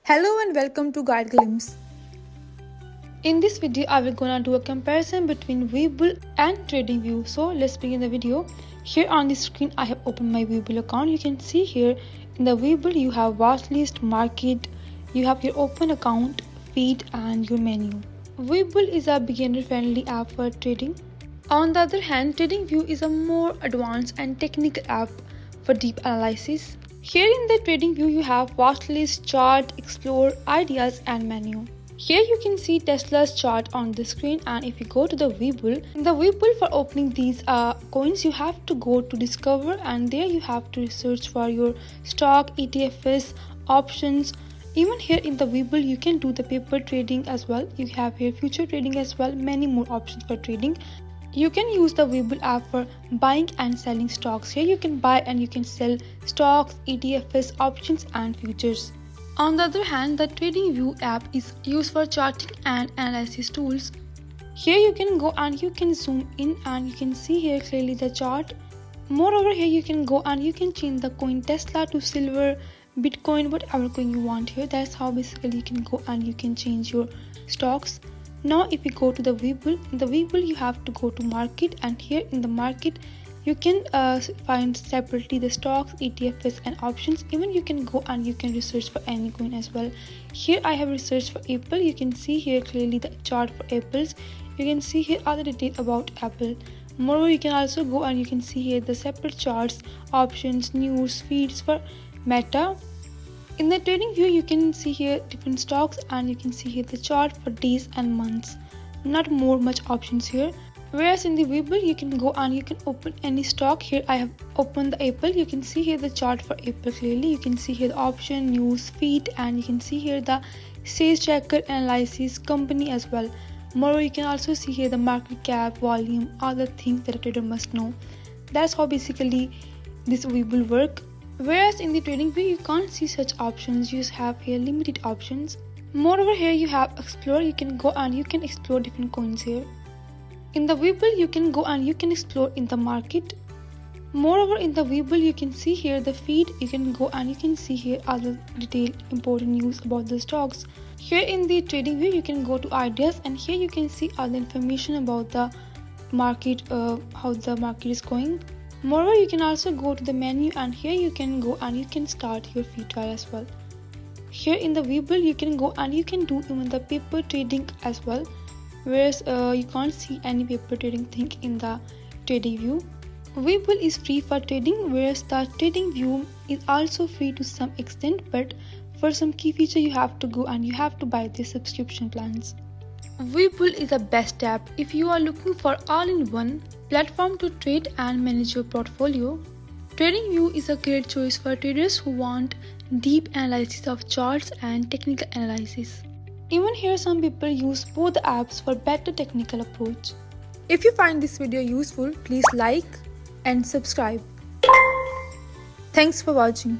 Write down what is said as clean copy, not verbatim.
Hello and welcome to Guide Glimpse. In this video, I will gonna do a comparison between Webull and TradingView. So let's begin the video. Here on the screen, I have opened my Webull account. You can see here in the Webull, you have watch list, market, you have your open account, feed, and your menu. Webull is a beginner-friendly app for trading. On the other hand, TradingView is a more advanced and technical app for deep analysis. Here in the TradingView, you have watch list, chart, explore, ideas, and menu. Here you can see Tesla's chart on the screen, and if you go to the Webull, in the Webull for opening these coins, you have to go to discover, and there you have to search for your stock, ETFs, options. Even here in the Webull, you can do the paper trading as well. You have here future trading as well, many more options for trading. You can use the Webull app for buying and selling stocks. Here you can buy and you can sell stocks, ETFs, options, and futures. On the other hand, the TradingView app is used for charting and analysis tools. Here you can go and you can zoom in and you can see here clearly the chart. Moreover, here you can go and you can change the coin Tesla to silver, Bitcoin, whatever coin you want here. That's how basically you can go and you can change your stocks. Now if you go to the Webull, in the Webull you have to go to market, and here in the market you can find separately the stocks, ETFs, and options. Even you can go and you can research for any coin as well. Here I have researched for Apple. You can see here clearly the chart for apples. You can see here all the details about Apple. Moreover, you can also go and you can see here the separate charts, options, news, feeds for Meta. In the TradingView, you can see here different stocks and you can see here the chart for days and months. Not much options here. Whereas in the Webull, you can go and you can open any stock. Here I have opened the Apple. You can see here the chart for Apple clearly. You can see here the option, news, feed, and you can see here the sales tracker, analysis, company as well. Moreover, you can also see here the market cap, volume, all the things that a trader must know. That's how basically this Webull work. Whereas in the TradingView, you can't see such options. You just have here limited options. Moreover, here you have explore. You can go and you can explore different coins here. In the Webull, you can go and you can explore in the market. Moreover, in the Webull, you can see here the feed. You can go and you can see here other detailed important news about the stocks. Here in the TradingView, you can go to ideas, and here you can see all the information about the market, how the market is going. Moreover, you can also go to the menu, and here you can go and you can start your free trial as well. Here in the Webull, you can go and you can do even the paper trading as well. Whereas you can't see any paper trading thing in the TradingView. Webull is free for trading, whereas the TradingView is also free to some extent, but for some key feature you have to go and you have to buy the subscription plans. Webull is the best app if you are looking for all-in-one platform to trade and manage your portfolio. TradingView is a great choice for traders who want deep analysis of charts and technical analysis. Even here, some people use both the apps for better technical approach. If you find this video useful, please like and subscribe. Thanks for watching.